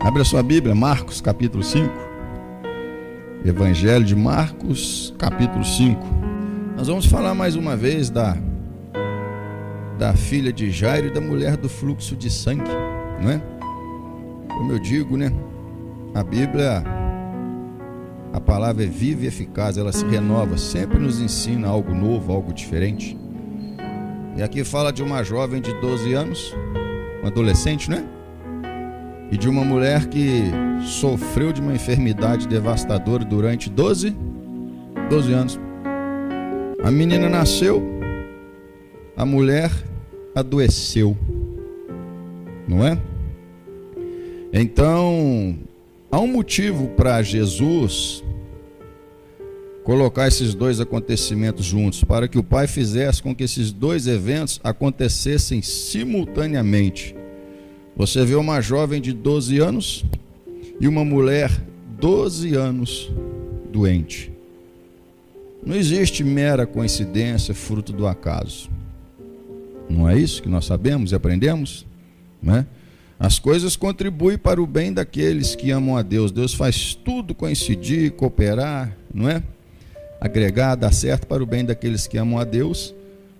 Abra sua Bíblia, Marcos capítulo 5. Evangelho de Marcos capítulo 5. Nós vamos falar mais uma vez da filha de Jairo e da mulher do fluxo de sangue, não é? Como eu digo, né? A Bíblia, a palavra é viva e eficaz, ela se renova, sempre nos ensina algo novo, algo diferente. E aqui fala de uma jovem de 12 anos, uma adolescente, né? E de uma mulher que sofreu de uma enfermidade devastadora durante 12 anos. A menina nasceu, a mulher adoeceu, não é? Então, há um motivo para Jesus colocar esses dois acontecimentos juntos, para que o Pai fizesse com que esses dois eventos acontecessem simultaneamente. Você vê uma jovem de 12 anos e uma mulher 12 anos doente. Não existe mera coincidência, fruto do acaso. Não é isso que nós sabemos e aprendemos, né? As coisas contribuem para o bem daqueles que amam a Deus. Deus faz tudo coincidir, cooperar, não é? Agregar, dar certo para o bem daqueles que amam a Deus.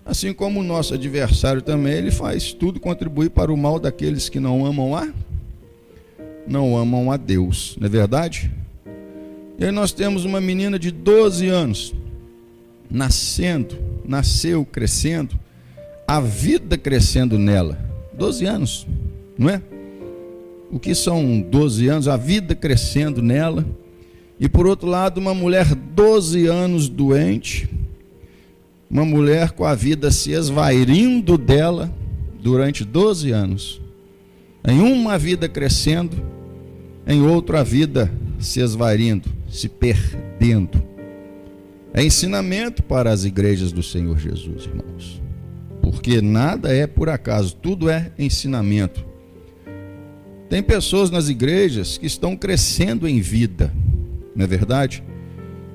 Assim como o nosso adversário também, ele faz tudo contribuir para o mal daqueles que não amam a Deus, não é verdade? E aí nós temos uma menina de 12 anos, nasceu, crescendo, a vida crescendo nela, 12 anos, não é? O que são 12 anos? A vida crescendo nela. E por outro lado, uma mulher 12 anos doente, uma mulher com a vida se esvairindo dela durante 12 anos. Em uma vida crescendo, em outra a vida se esvairindo, se perdendo. É ensinamento para as igrejas do Senhor Jesus, irmãos. Porque nada é por acaso, tudo é ensinamento. Tem pessoas nas igrejas que estão crescendo em vida, não é verdade?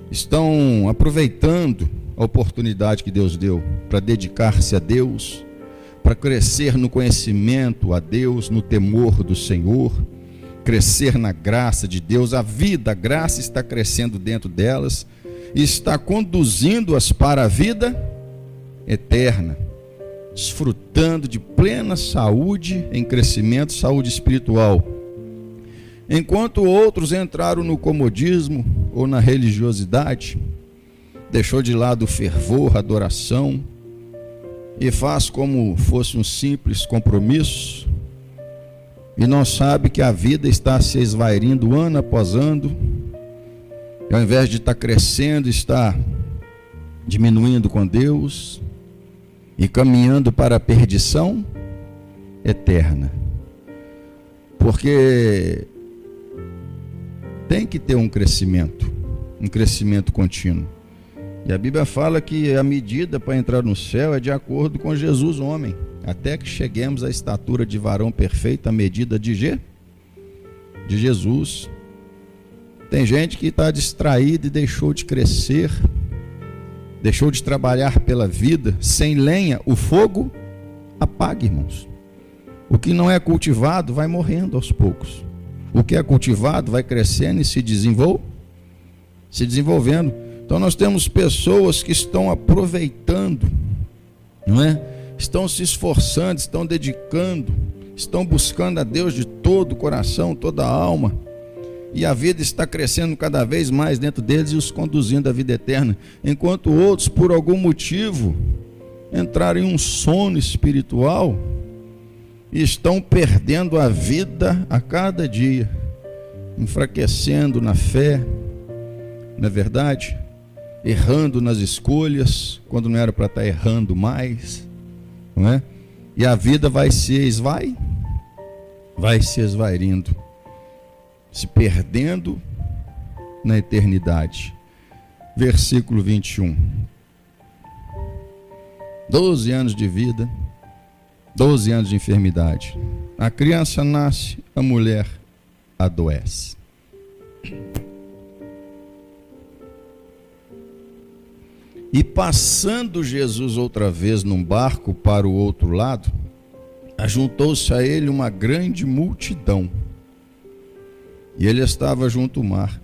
Estão aproveitando a oportunidade que Deus deu para dedicar-se a Deus, para crescer no conhecimento a Deus, no temor do Senhor, crescer na graça de Deus. A vida, a graça está crescendo dentro delas e está conduzindo-as para a vida eterna, desfrutando de plena saúde em crescimento, saúde espiritual. Enquanto outros entraram no comodismo ou na religiosidade, deixou de lado o fervor, a adoração, e faz como fosse um simples compromisso, e não sabe que a vida está se esvairindo ano após ano, e ao invés de estar crescendo, está diminuindo com Deus, e caminhando para a perdição eterna. Porque tem que ter um crescimento contínuo. E a Bíblia fala que a medida para entrar no céu é de acordo com Jesus, homem, até que cheguemos à estatura de varão perfeito, à medida de Jesus. Tem gente que está distraída e deixou de crescer, deixou de trabalhar pela vida. Sem lenha, o fogo apaga, irmãos. O que não é cultivado vai morrendo aos poucos. O que é cultivado vai crescendo e se desenvolvendo. Então nós temos pessoas que estão aproveitando, não é? Estão se esforçando, estão dedicando, estão buscando a Deus de todo o coração, toda a alma, e a vida está crescendo cada vez mais dentro deles e os conduzindo à vida eterna, enquanto outros, por algum motivo, entraram em um sono espiritual e estão perdendo a vida a cada dia, enfraquecendo na fé, não é verdade? Errando nas escolhas, quando não era para estar errando mais, não é? E a vida vai se esvairindo, se perdendo na eternidade. Versículo 21. 12 anos de vida, 12 anos de enfermidade. A criança nasce, a mulher adoece. E passando Jesus outra vez num barco para o outro lado, ajuntou-se a ele uma grande multidão, E ele estava junto ao mar.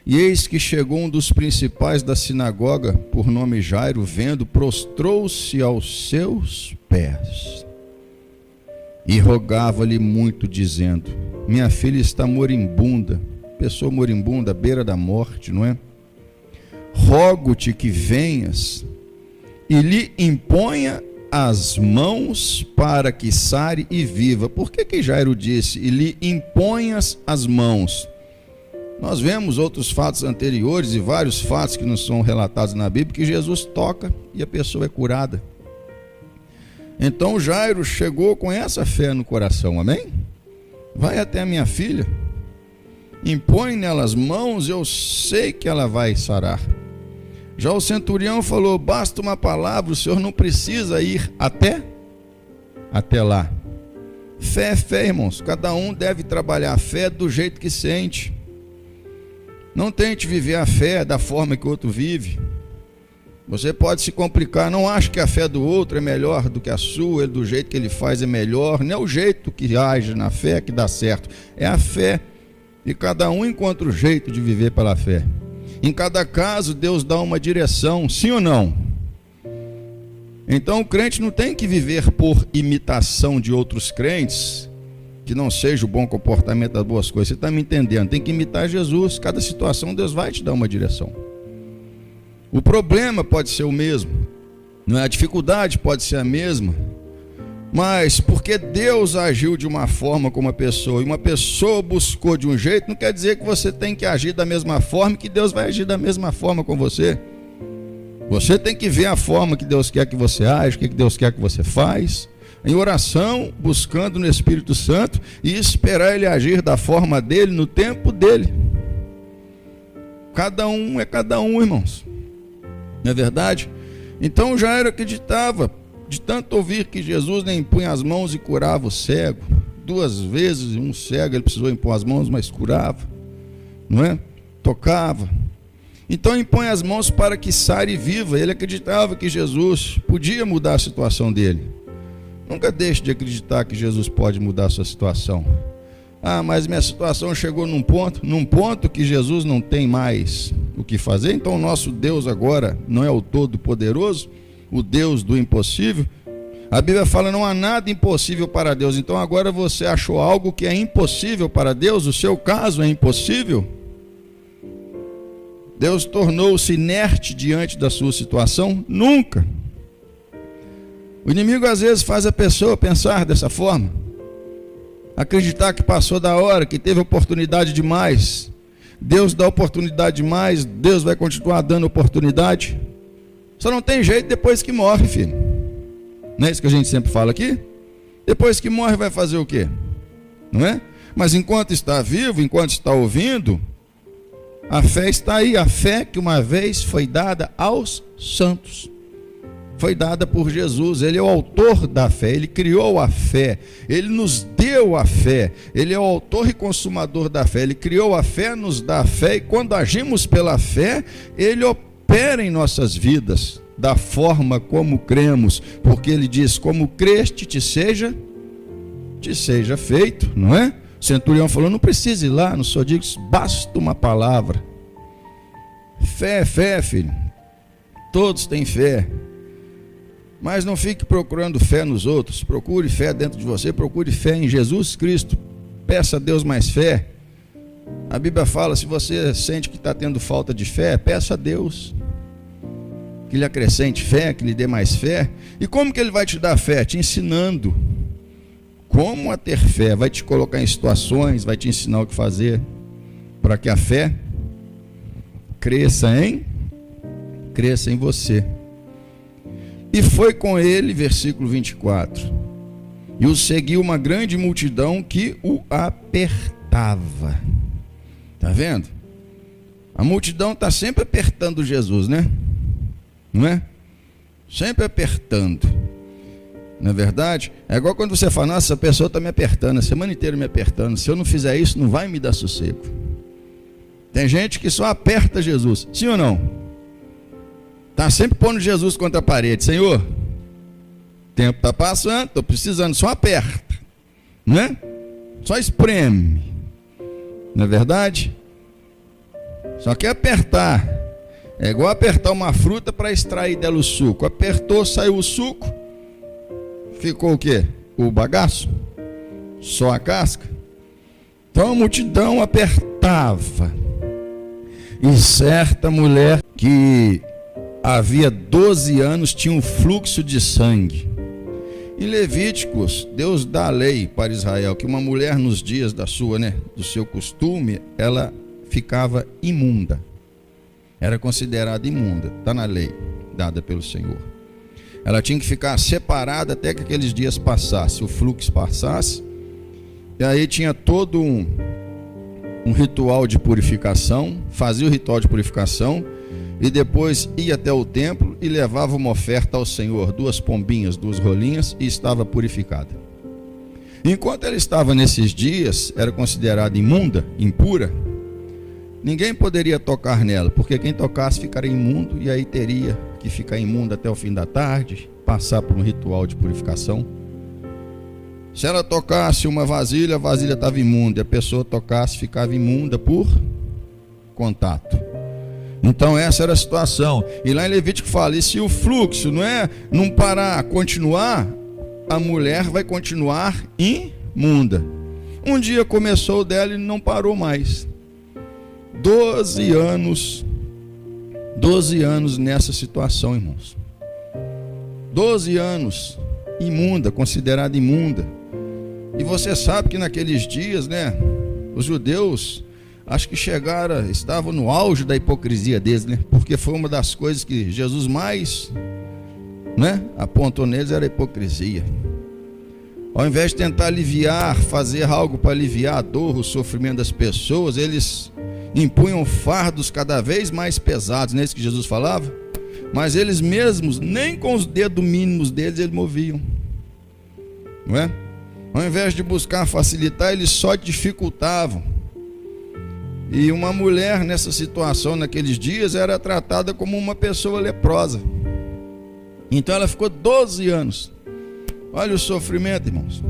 E eis que chegou um dos principais da sinagoga, por nome Jairo, vendo, prostrou-se aos seus pés e rogava-lhe muito, dizendo: minha filha está moribunda, pessoa moribunda, à beira da morte, não é? Rogo-te que venhas e lhe imponha as mãos para que sare e viva. Por que Jairo disse, e lhe imponhas as mãos? Nós vemos outros fatos anteriores e vários fatos que nos são relatados na Bíblia, que Jesus toca e a pessoa é curada. Então Jairo chegou com essa fé no coração, amém? Vai até a minha filha, impõe nela as mãos, eu sei que ela vai sarar. Já o centurião falou, basta uma palavra, o senhor não precisa ir até lá. Fé é fé, irmãos, cada um deve trabalhar a fé do jeito que sente. Não tente viver a fé da forma que o outro vive. Você pode se complicar, não ache que a fé do outro é melhor do que a sua, do jeito que ele faz é melhor, não é o jeito que age na fé que dá certo, é a fé, e cada um encontra o jeito de viver pela fé. Em cada caso Deus dá uma direção, sim ou não? Então o crente não tem que viver por imitação de outros crentes, que não seja o bom comportamento das boas coisas. Você está me entendendo? Tem que imitar Jesus. Cada situação Deus vai te dar uma direção. O problema pode ser o mesmo, não é? A dificuldade pode ser a mesma, mas porque Deus agiu de uma forma com uma pessoa e uma pessoa buscou de um jeito, não quer dizer que você tem que agir da mesma forma, que Deus vai agir da mesma forma com você. Você tem que ver a forma que Deus quer que você age, o que Deus quer que você faz, em oração, buscando no Espírito Santo e esperar Ele agir da forma dele, no tempo dele. Cada um é cada um, irmãos, não é verdade? Então Jairo acreditava, de tanto ouvir que Jesus nem impunha as mãos e curava o cego. 2 vezes um cego ele precisou impor as mãos, mas curava, não é? Tocava. Então impõe as mãos para que sare e viva. Ele acreditava que Jesus podia mudar a situação dele. Nunca deixe de acreditar que Jesus pode mudar a sua situação. Ah, mas minha situação chegou num ponto que Jesus não tem mais o que fazer. Então o nosso Deus agora não é o Todo-Poderoso, o Deus do impossível. A Bíblia fala, não há nada impossível para Deus. Então agora você achou algo que é impossível para Deus, o seu caso é impossível. Deus tornou-se inerte diante da sua situação? Nunca. O inimigo às vezes faz a pessoa pensar dessa forma, acreditar que passou da hora, que teve oportunidade demais. Deus dá oportunidade demais, Deus vai continuar dando oportunidade. Só não tem jeito depois que morre, filho. Não é isso que a gente sempre fala aqui? Depois que morre vai fazer o quê? Não é? Mas enquanto está vivo, enquanto está ouvindo, a fé está aí. A fé que uma vez foi dada aos santos, foi dada por Jesus. Ele é o autor da fé, Ele criou a fé, Ele nos deu a fé, Ele é o autor e consumador da fé. Ele criou a fé, nos dá a fé, e quando agimos pela fé, Ele opera em nossas vidas da forma como cremos, porque Ele diz, como creste te seja feito, não é? O centurião falou, não precisa ir lá, no Senhor diz, basta uma palavra. Fé é fé, filho, todos têm fé. Mas não fique procurando fé nos outros, procure fé dentro de você, procure fé em Jesus Cristo, peça a Deus mais fé. A Bíblia fala, se você sente que está tendo falta de fé, peça a Deus que lhe acrescente fé, que lhe dê mais fé. E como que Ele vai te dar fé? Te ensinando como a ter fé, vai te colocar em situações, vai te ensinar o que fazer, para que a fé cresça em você. E foi com ele, versículo 24, e o seguiu uma grande multidão que o apertava. Está vendo? A multidão está sempre apertando Jesus, né? Não é? Sempre apertando. Não é verdade? É igual quando você fala, nossa, essa pessoa está me apertando, a semana inteira me apertando, se eu não fizer isso, não vai me dar sossego. Tem gente que só aperta Jesus, sim ou não? Está sempre pondo Jesus contra a parede. Senhor, o tempo está passando, estou precisando, só aperta, não é? Só espreme. Não é verdade? Só que apertar, é igual apertar uma fruta para extrair dela o suco. Apertou, saiu o suco, ficou o quê? O bagaço? Só a casca? Então a multidão apertava. E certa mulher que havia 12 anos tinha um fluxo de sangue. Em Levíticos, Deus dá a lei para Israel que uma mulher nos dias do seu costume, ela ficava imunda. Era considerada imunda, está na lei dada pelo Senhor. Ela tinha que ficar separada até que aqueles dias passassem, o fluxo passasse. E aí tinha todo um ritual de purificação, fazia o ritual de purificação e depois ia até o templo e levava uma oferta ao Senhor, 2 pombinhas, 2 rolinhas, e estava purificada. Enquanto ela estava nesses dias, era considerada imunda, impura, ninguém poderia tocar nela, porque quem tocasse ficaria imundo e aí teria que ficar imundo até o fim da tarde, passar por um ritual de purificação. Se ela tocasse uma vasilha, a vasilha estava imunda, e a pessoa tocasse, ficava imunda por contato. Então essa era a situação. E lá em Levítico fala, e se o fluxo não parar, continuar, a mulher vai continuar imunda. Um dia começou o dela e não parou mais. 12 anos nessa situação, irmãos. 12 anos imunda, considerada imunda. E você sabe que naqueles dias, os judeus, acho que estavam no auge da hipocrisia deles, porque foi uma das coisas que Jesus mais, apontou neles, era a hipocrisia. Ao invés de tentar aliviar, fazer algo para aliviar a dor, o sofrimento das pessoas, eles impunham fardos cada vez mais pesados, não é isso que Jesus falava? Mas eles mesmos, nem com os dedos mínimos deles, eles moviam, não é? Ao invés de buscar facilitar, eles só dificultavam. E uma mulher nessa situação, naqueles dias, era tratada como uma pessoa leprosa. Então ela ficou 12 anos. Olha o sofrimento, irmãos.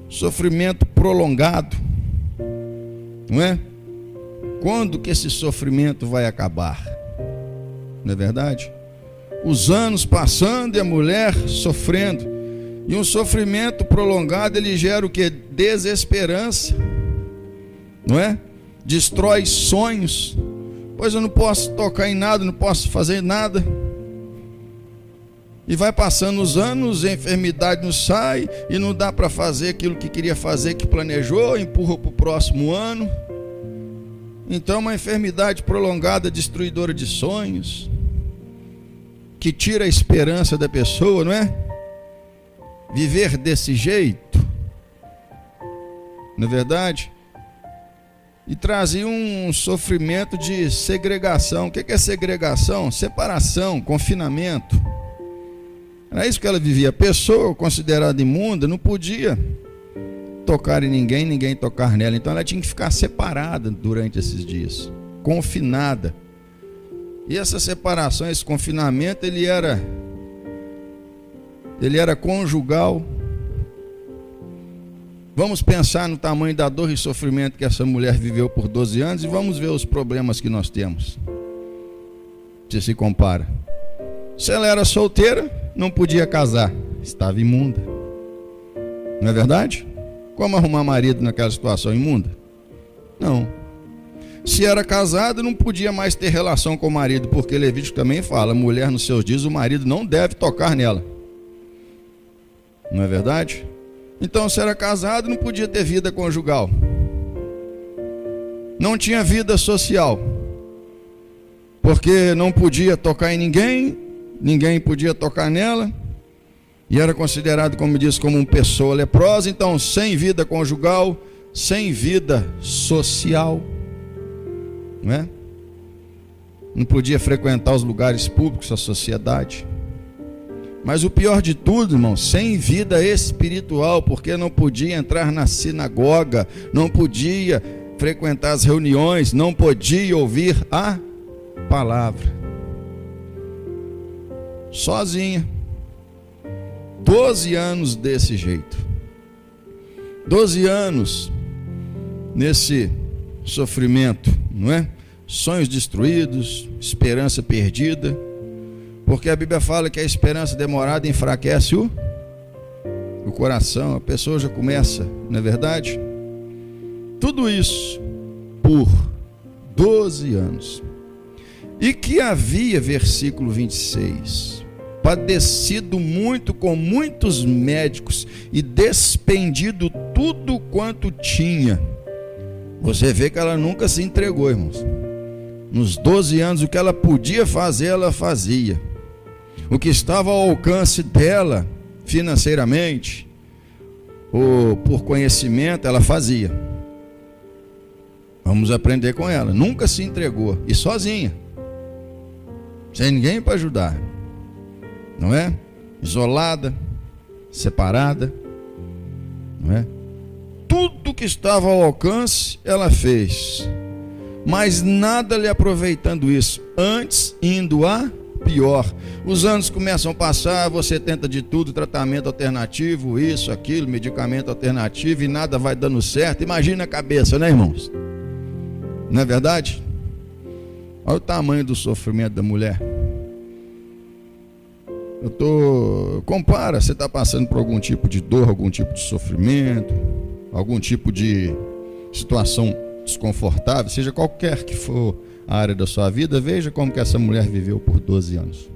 Sofrimento prolongado. Não é? Quando que esse sofrimento vai acabar? Não é verdade? Os anos passando e a mulher sofrendo. E um sofrimento prolongado, ele gera o que? Desesperança. Não é? Destrói sonhos. Pois eu não posso tocar em nada, não posso fazer nada. E vai passando os anos, a enfermidade não sai, e não dá para fazer aquilo que queria fazer, que planejou, empurra para o próximo ano. Então uma enfermidade prolongada, destruidora de sonhos, que tira a esperança da pessoa, não é? Viver desse jeito, não é verdade? E trazia um sofrimento de segregação. O que é segregação? Separação, confinamento. Era isso que ela vivia. A pessoa considerada imunda não podia tocar em ninguém, ninguém tocar nela. Então ela tinha que ficar separada durante esses dias, confinada. E essa separação, esse confinamento, ele era conjugal. Vamos pensar no tamanho da dor e sofrimento que essa mulher viveu por 12 anos e vamos ver os problemas que nós temos. Se compara. Se ela era solteira, não podia casar, estava imunda. Não é verdade? Como arrumar marido naquela situação imunda? Não. Se era casada, não podia mais ter relação com o marido, porque Levítico também fala, mulher nos seus dias, o marido não deve tocar nela. Não é verdade? Então, se era casado, não podia ter vida conjugal. Não tinha vida social. Porque não podia tocar em ninguém, ninguém podia tocar nela. E era considerado, como diz, como uma pessoa leprosa. Então, sem vida conjugal, sem vida social. Não é? Não podia frequentar os lugares públicos, a sociedade. Mas o pior de tudo, irmão, sem vida espiritual, porque não podia entrar na sinagoga, não podia frequentar as reuniões, não podia ouvir a palavra. Sozinha. 12 anos desse jeito. 12 anos. nesse sofrimento, não é? Sonhos destruídos, esperança perdida, porque a Bíblia fala que a esperança demorada enfraquece o coração, a pessoa já começa, não é verdade? Tudo isso por 12 anos. E que havia, versículo 26, padecido muito com muitos médicos e despendido tudo quanto tinha. Você vê que ela nunca se entregou, irmãos. Nos 12 anos, o que ela podia fazer, ela fazia. O que estava ao alcance dela, financeiramente, ou por conhecimento, ela fazia. Vamos aprender com ela. Nunca se entregou, e sozinha, sem ninguém para ajudar, não é? Isolada, separada, não é? Tudo que estava ao alcance, ela fez, mas nada lhe aproveitando isso, antes indo a pior. Os anos começam a passar, você tenta de tudo, tratamento alternativo, isso, aquilo, medicamento alternativo, e nada vai dando certo. Imagina a cabeça, né, irmãos? Não é verdade? Olha o tamanho do sofrimento da mulher. Compara, você está passando por algum tipo de dor, algum tipo de sofrimento, algum tipo de situação desconfortável, seja qualquer que for a área da sua vida, veja como que essa mulher viveu por 12 anos.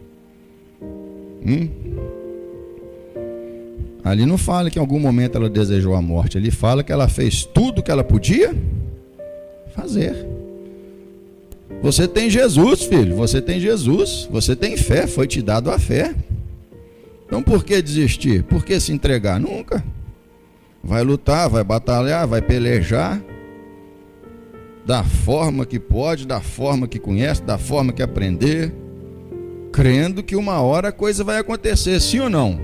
Ali não fala que em algum momento ela desejou a morte, ali fala que ela fez tudo que ela podia fazer. Você tem Jesus, filho, você tem Jesus, você tem fé, foi te dado a fé. Então por que desistir? Por que se entregar? Nunca. Vai lutar, vai batalhar, vai pelejar, da forma que pode, da forma que conhece, da forma que aprender, crendo que uma hora a coisa vai acontecer, sim ou não?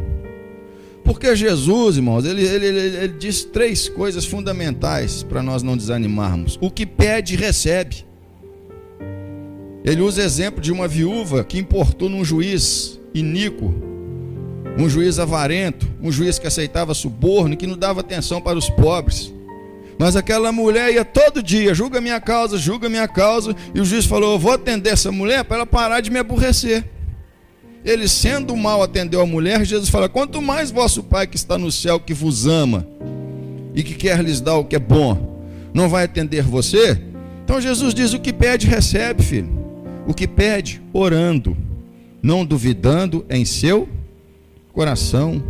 Porque Jesus, irmãos, ele diz 3 coisas fundamentais para nós não desanimarmos. O que pede, recebe. Ele usa exemplo de uma viúva que importou num juiz iníquo, um juiz avarento, um juiz que aceitava suborno e que não dava atenção para os pobres. Mas aquela mulher ia todo dia, julga minha causa, e o juiz falou: eu vou atender essa mulher para ela parar de me aborrecer. Ele, sendo mal, atendeu a mulher. Jesus fala: quanto mais vosso Pai que está no céu, que vos ama e que quer lhes dar o que é bom, não vai atender você? Então Jesus diz: o que pede, recebe, filho. O que pede, orando, não duvidando em seu coração.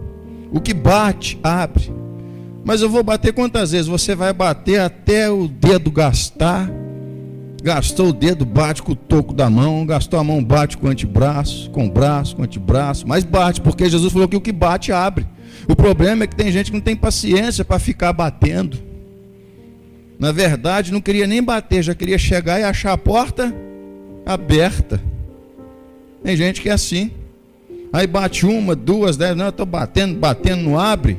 O que bate, abre. Mas eu vou bater quantas vezes? Você vai bater até o dedo gastar. Gastou o dedo, bate com o toco da mão. Gastou a mão, bate com o antebraço, com o braço, com o antebraço. Mas bate, porque Jesus falou que o que bate, abre. O problema é que tem gente que não tem paciência para ficar batendo. Na verdade, não queria nem bater, já queria chegar e achar a porta aberta. Tem gente que é assim. Aí bate 1, 2, 10, não, eu estou batendo, não abre.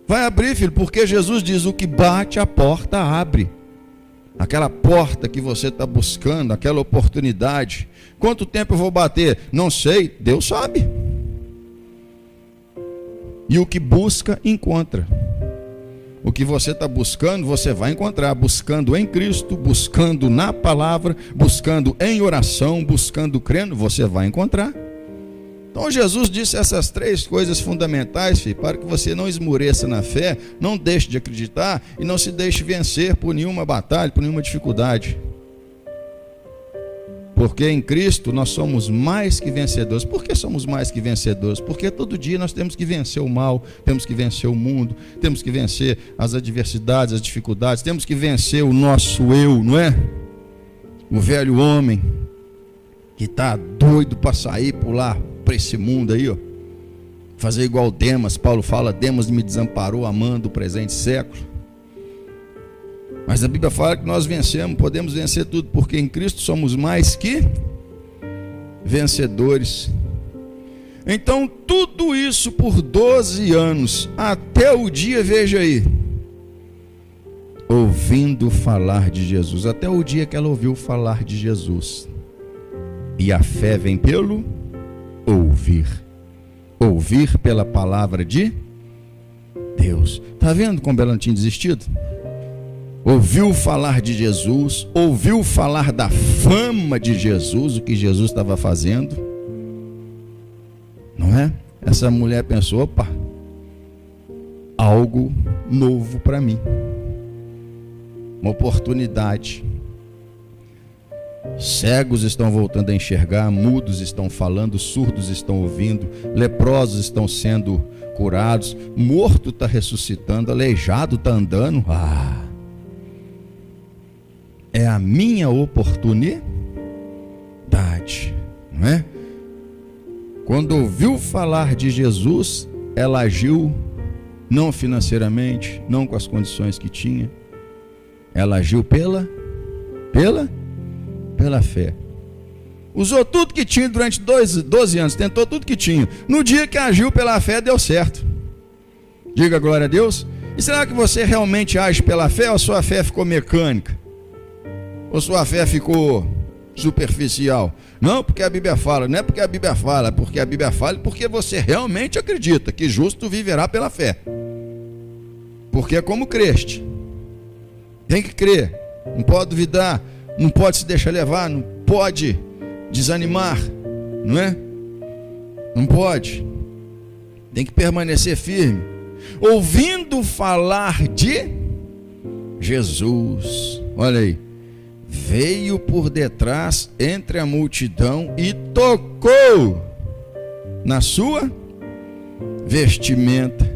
Vai abrir, filho, porque Jesus diz: o que bate, a porta abre. Aquela porta que você está buscando, aquela oportunidade. Quanto tempo eu vou bater? Não sei, Deus sabe. E o que busca, encontra. O que você está buscando, você vai encontrar. Buscando em Cristo, buscando na palavra, buscando em oração, buscando crendo, você vai encontrar. Então Jesus disse essas 3 coisas fundamentais, filho, para que você não esmoreça na fé, não deixe de acreditar e não se deixe vencer por nenhuma batalha, por nenhuma dificuldade. Porque em Cristo nós somos mais que vencedores. Por que somos mais que vencedores? Porque todo dia nós temos que vencer o mal, temos que vencer o mundo, temos que vencer as adversidades, as dificuldades, temos que vencer o nosso eu, não é? O velho homem que está doido para sair, pular para esse mundo aí, ó, fazer igual Demas. Paulo fala: Demas me desamparou amando o presente século. Mas a Bíblia fala que nós vencemos, podemos vencer tudo, porque em Cristo somos mais que vencedores. Então tudo isso por 12 anos, até o dia, veja aí, ouvindo falar de Jesus, até o dia que ela ouviu falar de Jesus. E a fé vem pelo ouvir. Ouvir pela palavra de Deus. Está vendo como ela não tinha desistido? ouviu falar de Jesus, ouviu falar da fama de Jesus, o que Jesus estava fazendo, não é? Essa mulher pensou: opa, algo novo para mim, uma oportunidade. Cegos estão voltando a enxergar, mudos estão falando, surdos estão ouvindo, leprosos estão sendo curados, morto está ressuscitando, aleijado está andando. É a minha oportunidade, não é? Quando ouviu falar de Jesus, ela agiu não financeiramente, não com as condições que tinha, ela agiu pela fé. Usou tudo que tinha durante 12 anos, tentou tudo que tinha. No dia que agiu pela fé, deu certo. Diga glória a Deus. E será que você realmente age pela fé, ou sua fé ficou mecânica? Ou sua fé ficou superficial? Não, porque a Bíblia fala. Não é porque a Bíblia fala, porque a Bíblia fala, porque você realmente acredita que justo viverá pela fé. Porque é como creste. Tem que crer, não pode duvidar, não pode se deixar levar, não pode desanimar, não é? Não pode. Tem que permanecer firme, ouvindo falar de Jesus. Olha aí, veio por detrás entre a multidão e tocou na sua vestimenta.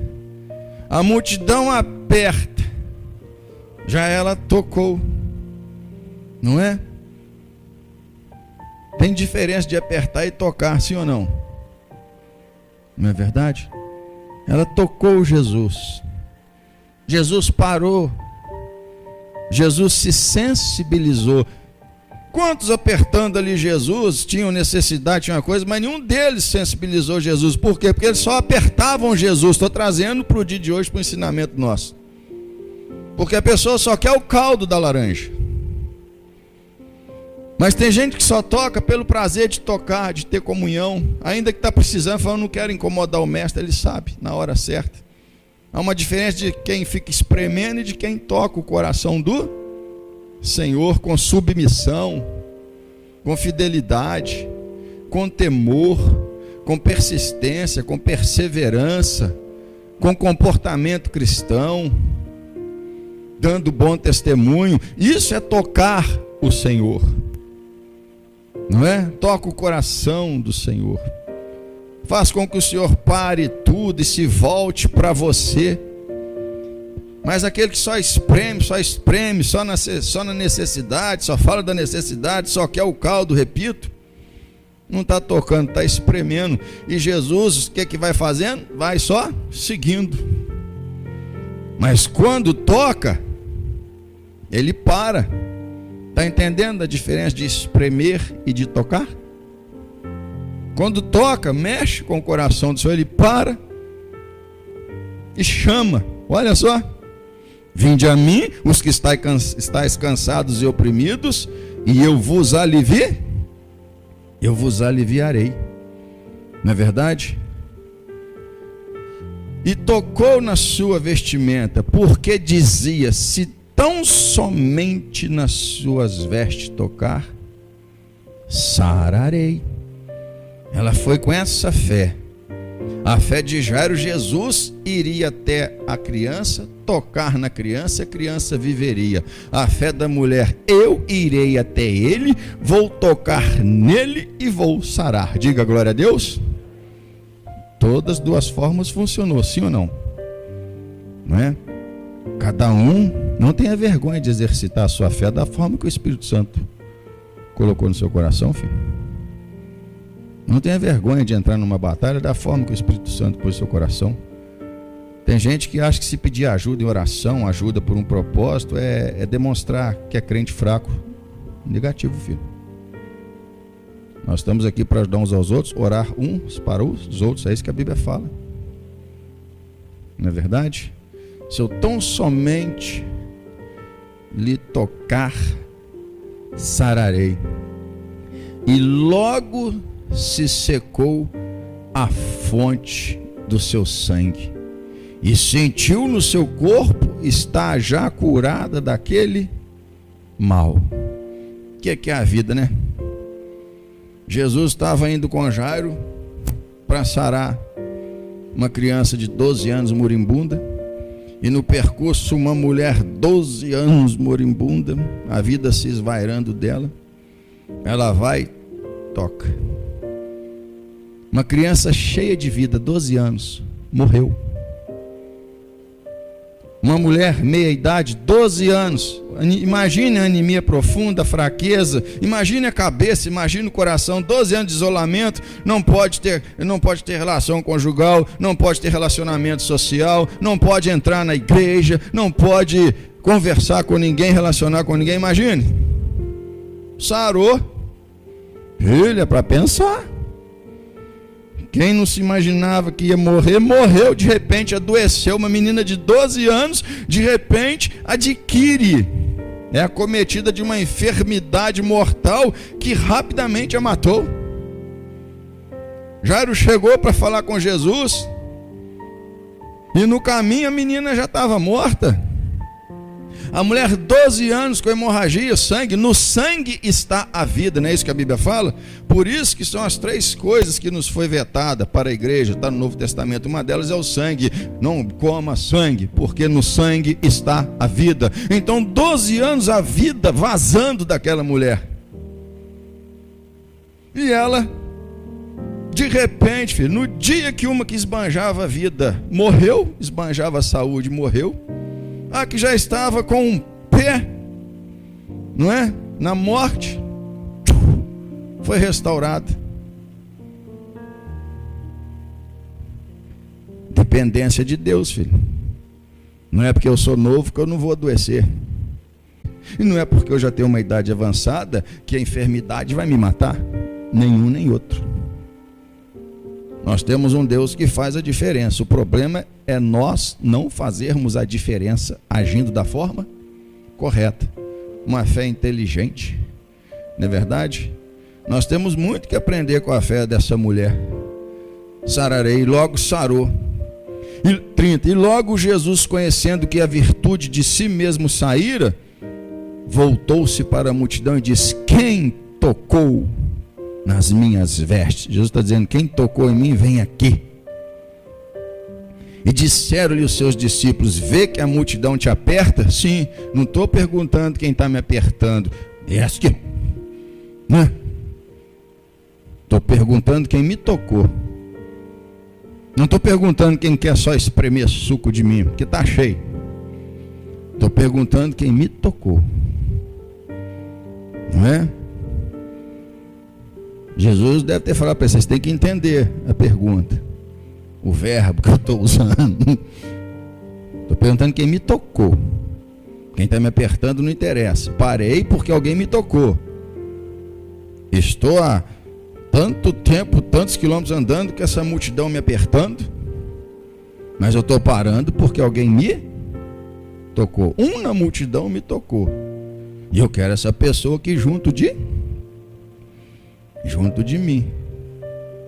A multidão aperta, já ela tocou, não é? Tem diferença de apertar e tocar, sim ou não? Não é verdade? Ela tocou Jesus. Jesus parou. Jesus se sensibilizou. Quantos apertando ali Jesus tinham necessidade, tinha uma coisa, mas nenhum deles sensibilizou Jesus. Por quê? Porque eles só apertavam Jesus. Estou trazendo para o dia de hoje, para o ensinamento nosso. Porque a pessoa só quer o caldo da laranja. Mas tem gente que só toca pelo prazer de tocar, de ter comunhão, ainda que está precisando, falando: não quero incomodar o mestre. Ele sabe, na hora certa. Há uma diferença de quem fica espremendo e de quem toca o coração do Senhor com submissão, com fidelidade, com temor, com persistência, com perseverança, com comportamento cristão, dando bom testemunho. Isso é tocar o Senhor, não é? Toca o coração do Senhor, faz com que o Senhor pare tudo e se volte para você. Mas aquele que só espreme, só na necessidade, só fala da necessidade, só quer o caldo, repito, não está tocando, está espremendo. E Jesus, o que vai fazendo? Vai só seguindo. Mas quando toca, ele para. Está entendendo a diferença de espremer e de tocar? Quando toca, mexe com o coração do Senhor, ele para e chama. Olha só: vinde a mim, os que estáis cansados e oprimidos, e eu vos aliviarei. Não é verdade? E tocou na sua vestimenta, porque dizia: se tão somente nas suas vestes tocar, sararei. Ela foi com essa fé. A fé de Jairo. Jesus iria até a criança, tocar na criança, a criança viveria. A fé da mulher: eu irei até ele, vou tocar nele e vou sarar. Diga glória a Deus. Todas as duas formas funcionou, sim ou não? Não é? Cada um não tenha vergonha de exercitar a sua fé da forma que o Espírito Santo colocou no seu coração, filho. Não tenha vergonha de entrar numa batalha da forma que o Espírito Santo pôs no seu coração. Tem gente que acha que se pedir ajuda em oração, ajuda por um propósito, é demonstrar que é crente fraco. Negativo, filho. Nós estamos aqui para ajudar uns aos outros, orar uns para os outros. É isso que a Bíblia fala. Não é verdade? Se eu tão somente lhe tocar, sararei. E logo se secou a fonte do seu sangue, e sentiu no seu corpo estar já curada daquele mal. O que é a vida, né? Jesus estava indo com Jairo para sarar uma criança de 12 anos moribunda, e no percurso uma mulher 12 anos moribunda, a vida se esvairando dela, ela vai, toca. Uma criança cheia de vida, 12 anos, morreu. Uma mulher meia idade, 12 anos, imagine a anemia profunda, a fraqueza, imagine a cabeça, imagine o coração, 12 anos de isolamento, não pode ter relação conjugal, não pode ter relacionamento social, não pode entrar na igreja, não pode conversar com ninguém, relacionar com ninguém. Imagine, sarou. Filha, para pensar. Quem não se imaginava que ia morrer, morreu, de repente adoeceu. Uma menina de 12 anos, de repente adquire, é acometida de uma enfermidade mortal que rapidamente a matou. Jairo chegou para falar com Jesus, e no caminho a menina já estava morta. A mulher, 12 anos com hemorragia, sangue, no sangue está a vida, não é isso que a Bíblia fala? Por isso que são as 3 coisas que nos foi vetada para a igreja, está no Novo Testamento. Uma delas é o sangue. Não coma sangue, porque no sangue está a vida. Então 12 anos a vida vazando daquela mulher, e ela, de repente, filho, no dia que uma que esbanjava a vida morreu, esbanjava a saúde, morreu, a que já estava com um pé, não é, na morte, foi restaurada. Dependência de Deus, filho. Não é porque eu sou novo que eu não vou adoecer, e não é porque eu já tenho uma idade avançada que a enfermidade vai me matar. Nenhum nem outro. Nós temos um Deus que faz a diferença. O problema é nós não fazermos a diferença agindo da forma correta. Uma fé inteligente, não é verdade? Nós temos muito que aprender com a fé dessa mulher. Sararei, logo sarou. E 30, e logo Jesus, conhecendo que a virtude de si mesmo saíra, voltou-se para a multidão e disse: quem tocou nas minhas vestes? Jesus está dizendo: quem tocou em mim, vem aqui. E disseram-lhe os seus discípulos: vê que a multidão te aperta? Sim, não estou perguntando quem está me apertando, é aqui, né? Estou perguntando quem me tocou. Não estou perguntando quem quer só espremer suco de mim, porque está cheio. Estou perguntando quem me tocou, não é? Jesus deve ter falado para vocês: tem que entender a pergunta, o verbo que eu estou usando. Estou perguntando quem me tocou. Quem está me apertando não interessa. Parei porque alguém me tocou. Estou há tanto tempo, tantos quilômetros andando, com essa multidão me apertando, mas eu estou parando porque alguém me tocou. Na multidão me tocou, e eu quero essa pessoa aqui junto de mim,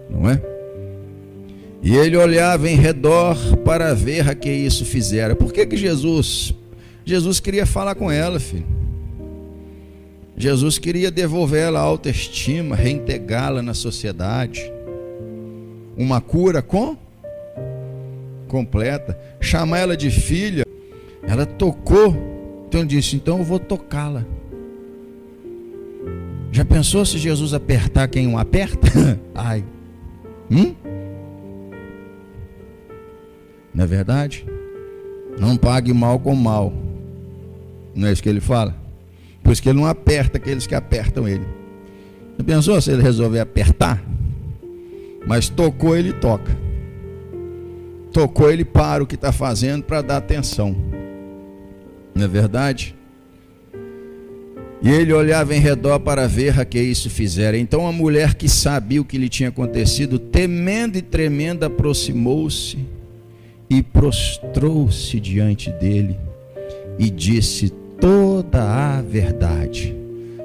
não é? E ele olhava em redor para ver a que isso fizera. Por que Jesus queria falar com ela, filho? Jesus queria devolver-la a autoestima, reintegrá-la na sociedade, uma cura completa, chamar ela de filha. Ela tocou, então disse: então eu vou tocá-la. Já pensou se Jesus apertar quem o aperta? Ai, não é verdade? Não pague mal com mal, não é isso que ele fala? Por isso que ele não aperta aqueles que apertam ele. Já pensou se ele resolver apertar? Mas tocou, ele toca. Tocou, ele para o que está fazendo para dar atenção, não é verdade? E ele olhava em redor para ver a que isso fizera. Então a mulher, que sabia o que lhe tinha acontecido, temendo e tremendo, aproximou-se e prostrou-se diante dele e disse toda a verdade.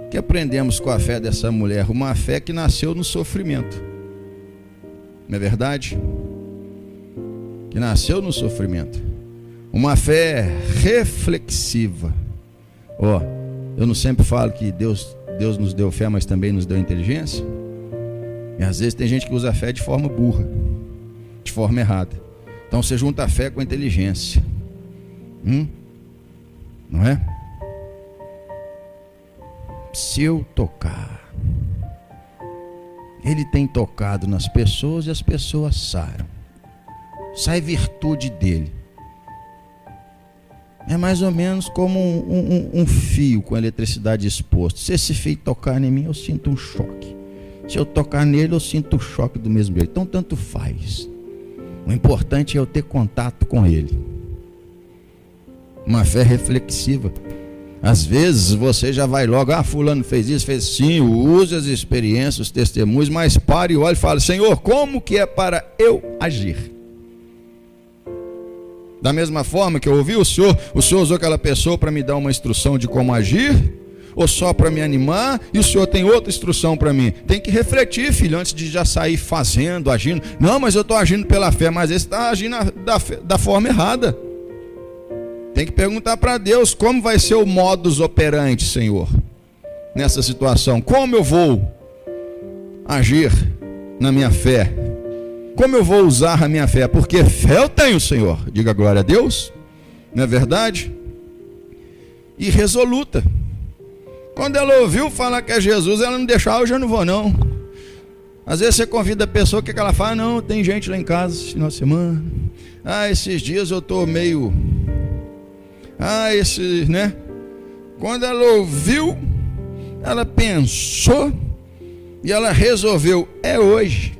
O que aprendemos com a fé dessa mulher? Uma fé que nasceu no sofrimento, não é verdade? que nasceu no sofrimento. Uma fé reflexiva. Eu não sempre falo que Deus nos deu fé, mas também nos deu inteligência? E às vezes tem gente que usa a fé de forma burra, de forma errada. Então você junta a fé com a inteligência. Não é? Se eu tocar, Ele tem tocado nas pessoas e as pessoas saram. Sai virtude dele. É mais ou menos como um fio com eletricidade exposto. Se esse fio tocar em mim, eu sinto um choque. Se eu tocar nele, eu sinto o choque do mesmo jeito. Então tanto faz. O importante é eu ter contato com ele. Uma fé reflexiva. Às vezes você já vai logo, fulano fez isso, fez sim, use as experiências, os testemunhos, mas pare e olhe e fale: Senhor, como que é para eu agir? Da mesma forma que eu ouvi o Senhor usou aquela pessoa para me dar uma instrução de como agir, ou só para me animar, e o Senhor tem outra instrução para mim? Tem que refletir, filho, antes de já sair fazendo, agindo. Não, mas eu estou agindo pela fé, mas esse está agindo da forma errada. Tem que perguntar para Deus como vai ser o modus operandi, Senhor, nessa situação. Como eu vou agir na minha fé? Como eu vou usar a minha fé? Porque fé eu tenho, Senhor. Diga glória a Deus. Não é verdade? E resoluta. Quando ela ouviu falar que é Jesus, ela não deixou: hoje eu não vou não. Às vezes você convida a pessoa, o que ela fala? Não, tem gente lá em casa esse final de semana. Esses dias eu estou meio... né? Quando ela ouviu, ela pensou e ela resolveu: é hoje.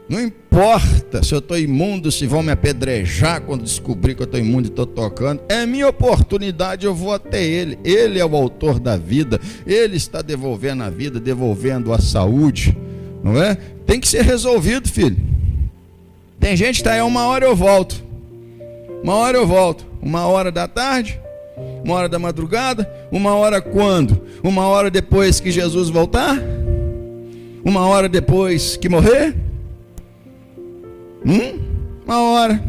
Não importa se eu estou imundo, se vão me apedrejar quando descobrir que eu estou imundo e estou tocando. É minha oportunidade, eu vou até Ele. Ele é o autor da vida. Ele está devolvendo a vida, devolvendo a saúde. Não é? Tem que ser resolvido, filho. Tem gente que está aí: 1 hora eu volto. 1 hora eu volto. 1 hora da tarde, 1 hora da madrugada. 1 hora quando? 1 hora depois que Jesus voltar? 1 hora depois que morrer? 1 hora.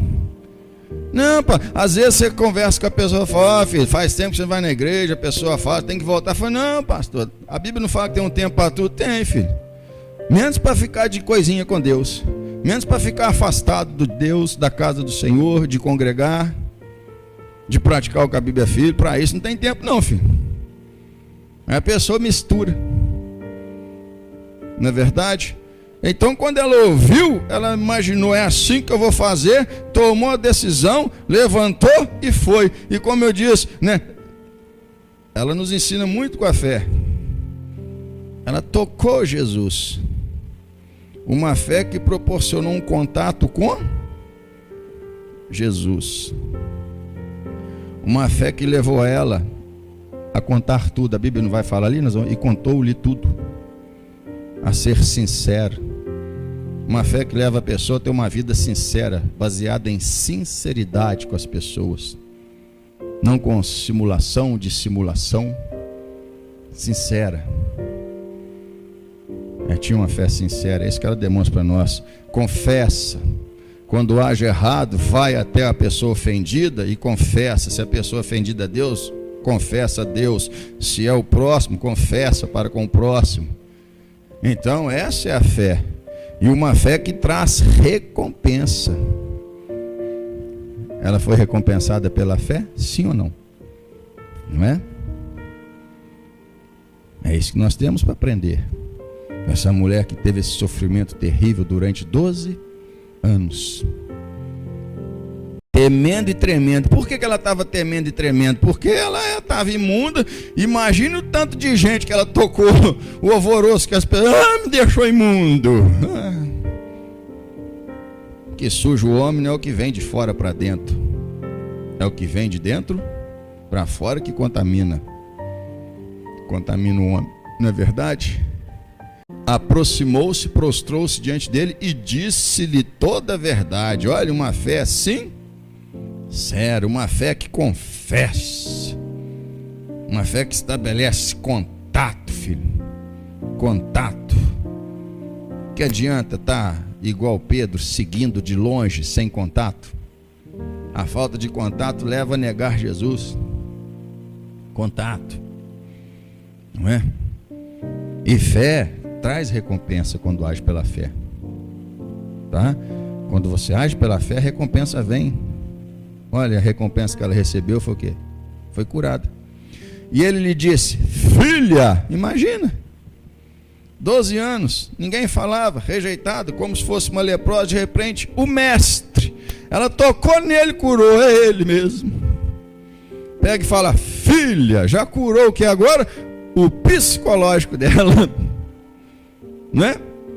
Não, pá. Às vezes você conversa com a pessoa e fala: filho, faz tempo que você vai na igreja. A pessoa fala: tem que voltar. Fala: não, pastor, a Bíblia não fala que tem um tempo para tudo. Tem, filho. Menos para ficar de coisinha com Deus, menos para ficar afastado do Deus, da casa do Senhor, de congregar, de praticar o que a Bíblia é, filho. Para isso não tem tempo não, filho. Aí a pessoa mistura. Não é verdade? Então quando ela ouviu, ela imaginou: é assim que eu vou fazer. Tomou a decisão, levantou e foi. E como eu disse, né? Ela nos ensina muito com a fé. Ela tocou Jesus. Uma fé que proporcionou um contato com Jesus. Uma fé que levou ela a contar tudo. A Bíblia não vai falar ali? E contou-lhe tudo. A ser sincero. Uma fé que leva a pessoa a ter uma vida sincera, baseada em sinceridade com as pessoas. Não com simulação, dissimulação. Sincera. Tinha uma fé sincera. É isso que ela demonstra para nós. Confessa. Quando age errado, vai até a pessoa ofendida e confessa. Se a pessoa ofendida é Deus, confessa a Deus. Se é o próximo, confessa para com o próximo. Então essa é a fé. E uma fé que traz recompensa. Ela foi recompensada pela fé? Sim ou não? Não é? É isso que nós temos para aprender. Essa mulher que teve esse sofrimento terrível durante 12 anos. Temendo e tremendo. Por que ela estava temendo e tremendo? Porque ela estava imunda. Imagina o tanto de gente que ela tocou. O alvoroço que as pessoas... me deixou imundo. Que suja o homem não é o que vem de fora para dentro. É o que vem de dentro para fora que contamina. Contamina o homem. Não é verdade? Aproximou-se, prostrou-se diante dele e disse-lhe toda a verdade. Olha, uma fé assim, sério, uma fé que confessa, uma fé que estabelece contato, filho. Contato. Que adianta estar igual Pedro, seguindo de longe, sem contato? A falta de contato leva a negar Jesus. Contato, não é? E fé traz recompensa quando age pela fé, tá? Quando você age pela fé, a recompensa vem. Olha, a recompensa que ela recebeu foi o quê? Foi curada. E ele lhe disse: filha, imagina, 12 anos, ninguém falava, rejeitado, como se fosse uma leprosa. De repente, o mestre, ela tocou nele, curou, é ele mesmo. Pega e fala: filha, já curou o que agora? O psicológico dela, não é?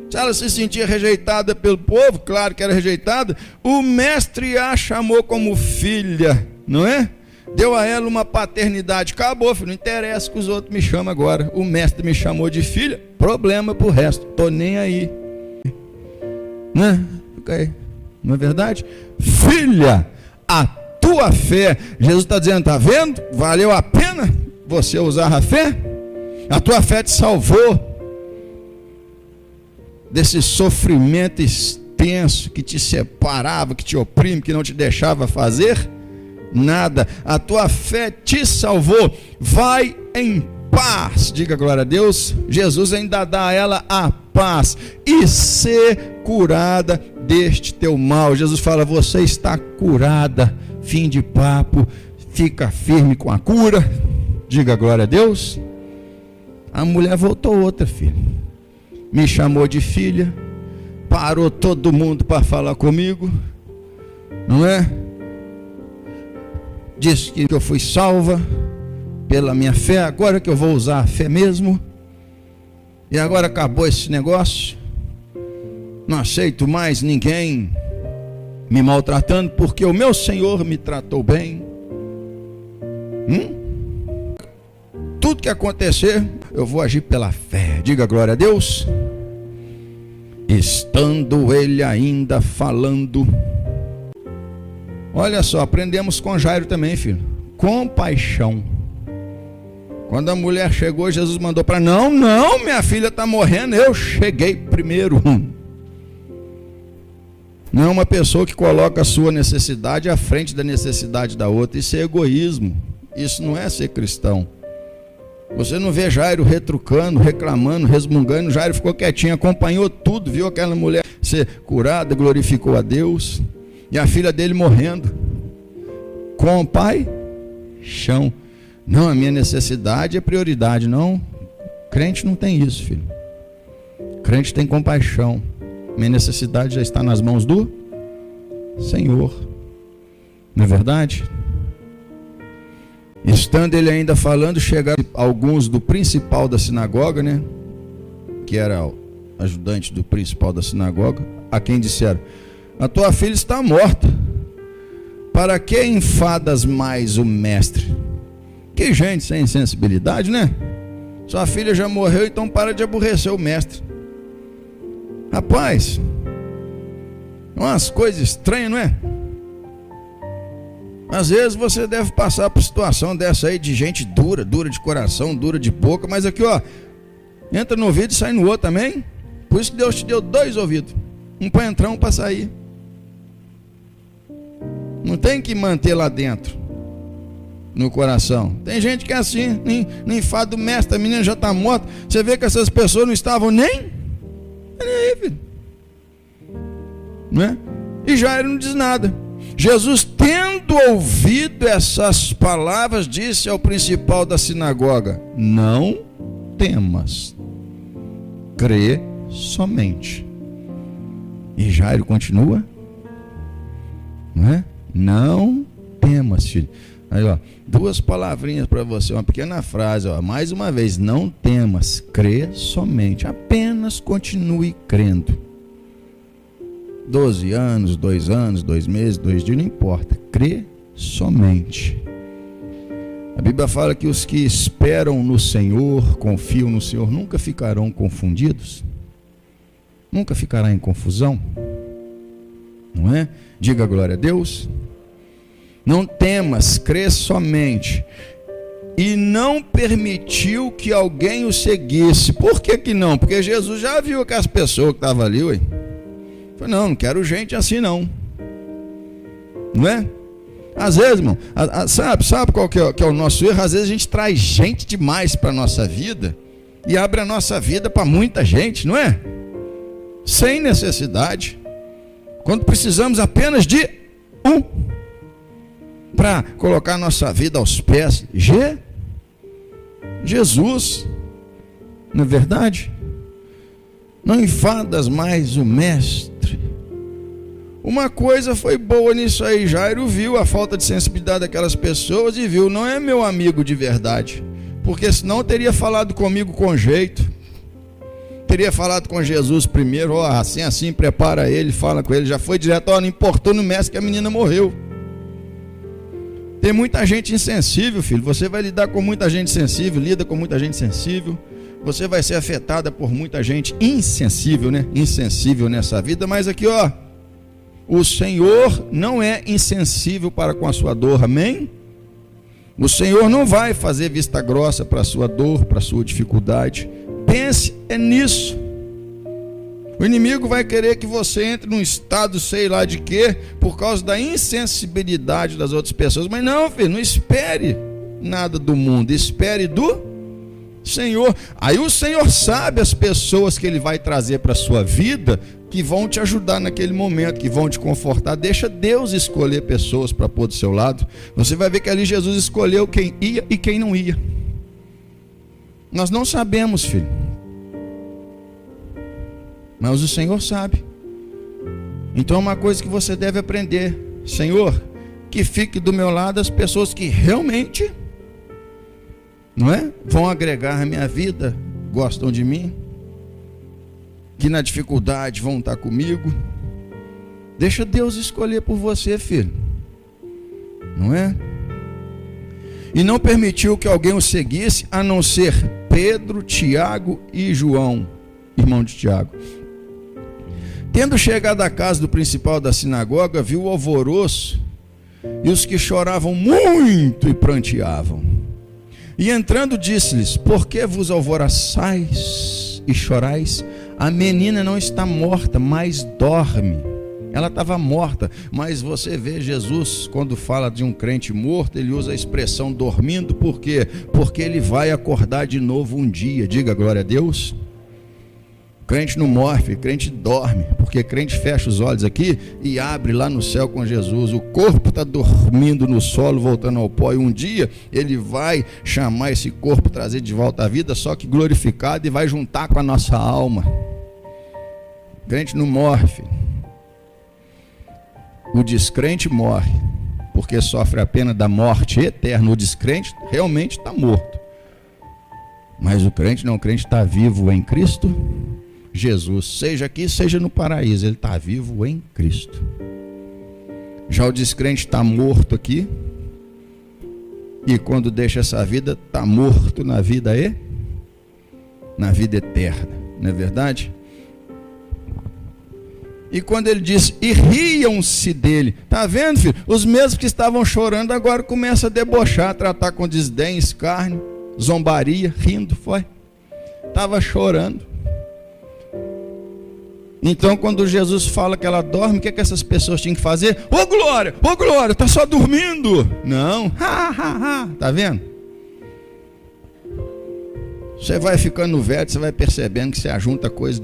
Se ela se sentia rejeitada pelo povo, claro que era rejeitada, o mestre a chamou como filha, não é? Deu a ela uma paternidade. Acabou, filho, não interessa que os outros me chamam agora. O mestre me chamou de filha, problema pro resto, tô nem aí, né? Fica aí, não é verdade? Filha, a tua fé, Jesus está dizendo, tá vendo? Valeu a pena você usar a fé? A tua fé te salvou desse sofrimento extenso que te separava, que te oprime, que não te deixava fazer nada. A tua fé te salvou. Vai em paz, diga glória a Deus. Jesus ainda dá a ela a paz e ser curada deste teu mal. Jesus fala: você está curada. Fim de papo. Fica firme com a cura, diga glória a Deus. A mulher voltou outra, filha, me chamou de filha, parou todo mundo para falar comigo, não é? Disse que eu fui salva pela minha fé, agora que eu vou usar a fé mesmo, e agora acabou esse negócio, não aceito mais ninguém me maltratando, porque o meu Senhor me tratou bem. Tudo que acontecer, eu vou agir pela fé, diga glória a Deus. Estando ele ainda falando, olha só, aprendemos com Jairo também, filho, compaixão. Quando a mulher chegou, Jesus mandou para: não, minha filha está morrendo, eu cheguei primeiro. Não é uma pessoa que coloca a sua necessidade à frente da necessidade da outra. Isso é egoísmo, isso não é ser cristão. Você não vê Jairo retrucando, reclamando, resmungando. Jairo ficou quietinho, acompanhou tudo, viu aquela mulher ser curada, glorificou a Deus, e a filha dele morrendo. Compaixão. Não, a minha necessidade é prioridade. Não, crente não tem isso, filho. Crente tem compaixão. Minha necessidade já está nas mãos do Senhor, não é verdade? Estando ele ainda falando, chegaram alguns do principal da sinagoga, né? Que era o ajudante do principal da sinagoga, a quem disseram: a tua filha está morta, para que enfadas mais o mestre? Que gente sem sensibilidade, né? Sua filha já morreu, então para de aborrecer o mestre. Rapaz, umas coisas estranhas, não é? Às vezes você deve passar por situação dessa aí, de gente dura de coração, dura de boca, mas aqui ó, entra no ouvido e sai no outro também. Por isso que Deus te deu 2 ouvidos, um para entrar, um para sair. Não tem que manter lá dentro, no coração. Tem gente que é assim, nem enfada o mestre, a menina já está morta. Você vê que essas pessoas não estavam nem aí, filho, não é? E Jairo não diz nada. Jesus, tendo ouvido essas palavras, disse ao principal da sinagoga: não temas, crê somente. E Jairo continua, não é? Não temas, filho. Aí ó, 2 palavrinhas para você, uma pequena frase, ó, mais uma vez: não temas, crê somente. Apenas continue crendo. 12 anos, 2 anos, 2 meses, 2 dias, não importa, crê somente. A Bíblia fala que os que esperam no Senhor, confiam no Senhor, nunca ficarão confundidos, nunca ficará em confusão, não é? Diga glória a Deus. Não temas, crê somente. E não permitiu que alguém o seguisse. Por que que não? Porque Jesus já viu aquelas pessoas que estavam ali, ué. Não quero gente assim não. Não é? Às vezes, irmão, sabe qual que é o nosso erro? Às vezes a gente traz gente demais para a nossa vida e abre a nossa vida para muita gente, não é? Sem necessidade. Quando precisamos apenas de um para colocar a nossa vida aos pés de Jesus. Não é verdade? Não enfadas mais o mestre. Uma coisa foi boa nisso aí, Jairo viu a falta de sensibilidade daquelas pessoas e viu, não é meu amigo de verdade, porque senão teria falado comigo com jeito, teria falado com Jesus primeiro, assim, prepara ele, fala com ele, já foi direto, não importou no mestre que a menina morreu. Tem muita gente insensível, filho, você vai lidar com muita gente sensível, lida com muita gente sensível, você vai ser afetada por muita gente insensível, né? Insensível nessa vida, mas aqui o Senhor não é insensível para com a sua dor, amém? O Senhor não vai fazer vista grossa para a sua dor, para a sua dificuldade. Pense nisso. O inimigo vai querer que você entre num estado sei lá de quê, por causa da insensibilidade das outras pessoas. Mas não, filho, não espere nada do mundo, espere do Senhor. Aí o Senhor sabe as pessoas que Ele vai trazer para a sua vida, que vão te ajudar naquele momento, que vão te confortar. Deixa Deus escolher pessoas para pôr do seu lado. Você vai ver que ali Jesus escolheu quem ia e quem não ia. Nós não sabemos, filho, mas o Senhor sabe. Então é uma coisa que você deve aprender: Senhor, que fique do meu lado as pessoas que realmente, não é, vão agregar a minha vida, gostam de mim, que na dificuldade vão estar comigo. Deixa Deus escolher por você, filho, não é? E não permitiu que alguém o seguisse, a não ser Pedro, Tiago e João, irmão de Tiago. Tendo chegado à casa do principal da sinagoga, viu o alvoroço e os que choravam muito e pranteavam. E entrando disse-lhes: por que vos alvoroçais e chorais? A menina não está morta, mas dorme. Ela estava morta, mas você vê Jesus, quando fala de um crente morto, ele usa a expressão dormindo. Por quê? Porque ele vai acordar de novo um dia. Diga glória a Deus. Crente não morre, crente dorme, porque crente fecha os olhos aqui e abre lá no céu com Jesus. O corpo está dormindo no solo, voltando ao pó, e um dia ele vai chamar esse corpo, trazer de volta à vida, só que glorificado, e vai juntar com a nossa alma. Crente não morre, filho. O descrente morre, porque sofre a pena da morte eterna. O descrente realmente está morto, mas o crente não, o crente está vivo em Cristo Jesus, seja aqui, seja no paraíso, ele está vivo em Cristo. Já o descrente está morto aqui, e quando deixa essa vida, está morto na vida eterna, não é verdade? E quando ele diz, e riam-se dele, está vendo, filho? Os mesmos que estavam chorando agora começam a debochar, tratar com desdém, escárnio, zombaria, rindo, estava chorando. Então quando Jesus fala que ela dorme, o que essas pessoas tinham que fazer? Ô glória, está só dormindo. Não, tá vendo? Você vai ficando velho, você vai percebendo que você ajunta coisa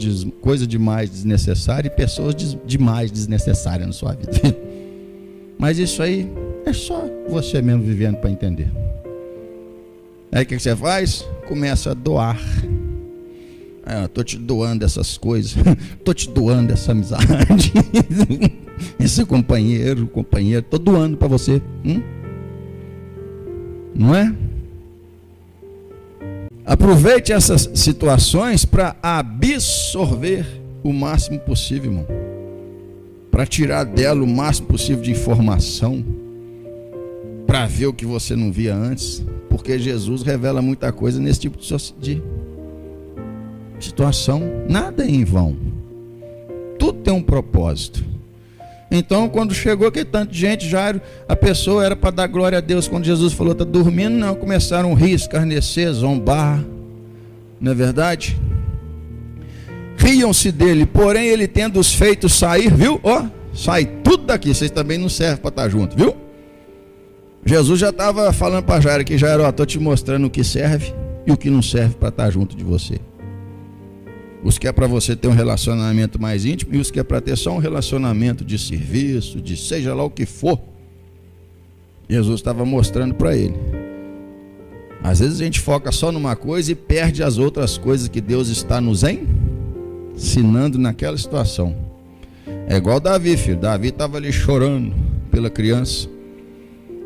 demais desnecessária e pessoas demais desnecessárias na sua vida. Mas isso aí é só você mesmo vivendo para entender. Aí o que você faz? Começa a doar. Estou te doando essas coisas, estou te doando essa amizade, esse companheiro, estou doando para você, não é? Aproveite essas situações para absorver o máximo possível, irmão, para tirar dela o máximo possível de informação, para ver o que você não via antes, porque Jesus revela muita coisa nesse tipo de situação. Nada é em vão, tudo tem um propósito. Então quando chegou aquele tanto de gente, Jairo, a pessoa era para dar glória a Deus. Quando Jesus falou está dormindo, não, começaram a rir, escarnecer, zombar, não é verdade? desfiam-se dele, porém ele tendo os feitos sair, viu? Ó, sai tudo daqui, vocês também não servem para estar junto, viu? Jesus já estava falando para Jairo que Jairo, ó, estou te mostrando o que serve e o que não serve para estar junto de você. Os que é para você ter um relacionamento mais íntimo e os que é para ter só um relacionamento de serviço, de seja lá o que for. Jesus estava mostrando para ele. Às vezes a gente foca só numa coisa e perde as outras coisas que Deus está nos ensinando naquela situação. É igual Davi, filho. Davi estava ali chorando pela criança.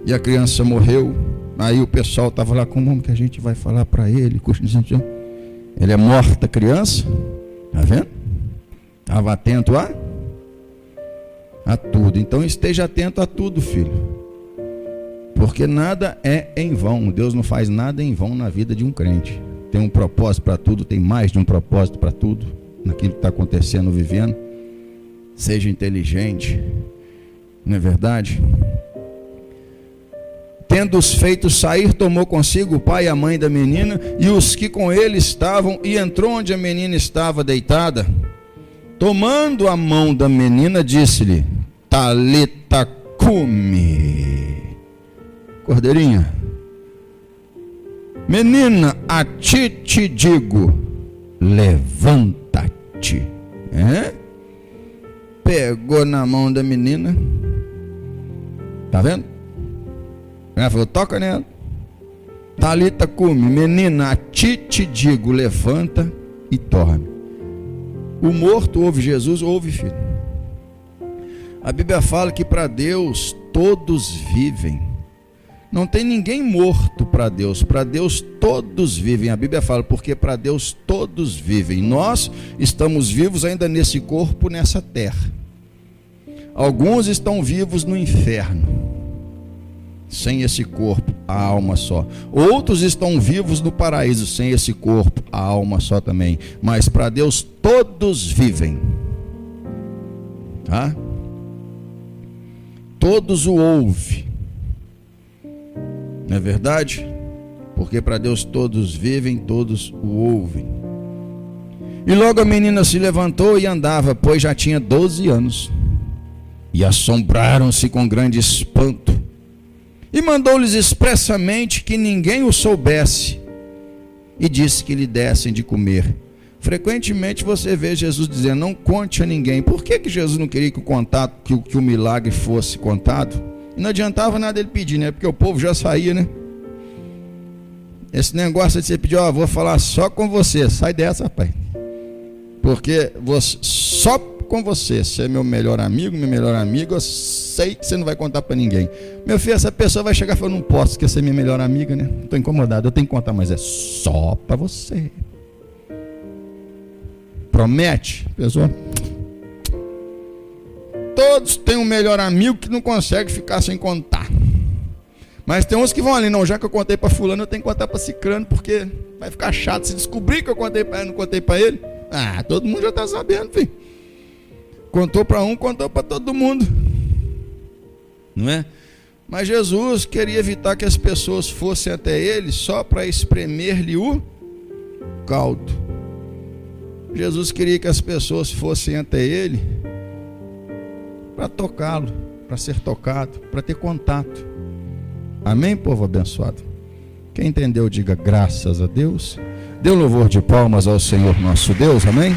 E a criança morreu. Aí o pessoal estava lá, como que a gente vai falar para ele? Ele é morta, criança. Está vendo? Estava atento a tudo. Então esteja atento a tudo, filho. Porque nada é em vão. Deus não faz nada em vão na vida de um crente. Tem um propósito para tudo, tem mais de um propósito para tudo. Naquilo que está acontecendo, vivendo. Seja inteligente. Não é verdade? Tendo os feitos sair, tomou consigo o pai e a mãe da menina e os que com ele estavam, e entrou onde a menina estava deitada. Tomando a mão da menina, disse-lhe: Talita cumi. Cordeirinha, menina, a ti te digo, levanta-te. Pegou na mão da menina. Tá vendo? Ela falou: toca nela. Talita cumi, menina, a ti te digo, levanta e dorme. O morto ouve Jesus, ouve, filho. A Bíblia fala que para Deus todos vivem. Não tem ninguém morto para Deus todos vivem. A Bíblia fala, porque para Deus todos vivem. Nós estamos vivos ainda nesse corpo, nessa terra. Alguns estão vivos no inferno, sem esse corpo, a alma só. Outros estão vivos no paraíso, sem esse corpo, a alma só também. Mas para Deus todos vivem. Tá? Todos o ouvem. Não é verdade? Porque para Deus todos vivem, todos o ouvem. E logo a menina se levantou e andava, pois já tinha 12 anos. E assombraram-se com grande espanto. E mandou-lhes expressamente que ninguém o soubesse. E disse que lhe dessem de comer. Frequentemente você vê Jesus dizendo: não conte a ninguém. Por que Jesus não queria que o milagre fosse contado? E não adiantava nada ele pedir, né? Porque o povo já saía, né? Esse negócio de você pedir: ó, vou falar só com você. Sai dessa, rapaz. Porque só com você é meu melhor amigo, minha melhor amiga, eu sei que você não vai contar para ninguém. Meu filho, essa pessoa vai chegar e falar: não posso, porque você é minha melhor amiga, né? Estou incomodado, eu tenho que contar, mas é só para você. Promete, pessoal. Todos têm um melhor amigo que não consegue ficar sem contar. Mas tem uns que vão ali: não, já que eu contei para fulano, eu tenho que contar para cicrano, porque vai ficar chato se descobrir que eu contei para ele, não contei para ele. Ah, todo mundo já está sabendo, filho. Contou para um, contou para todo mundo. Não é? Mas Jesus queria evitar que as pessoas fossem até ele só para espremer-lhe o caldo. Jesus queria que as pessoas fossem até ele para tocá-lo, para ser tocado, para ter contato. Amém, povo abençoado? Quem entendeu, diga graças a Deus. Dê um louvor de palmas ao Senhor nosso Deus, amém?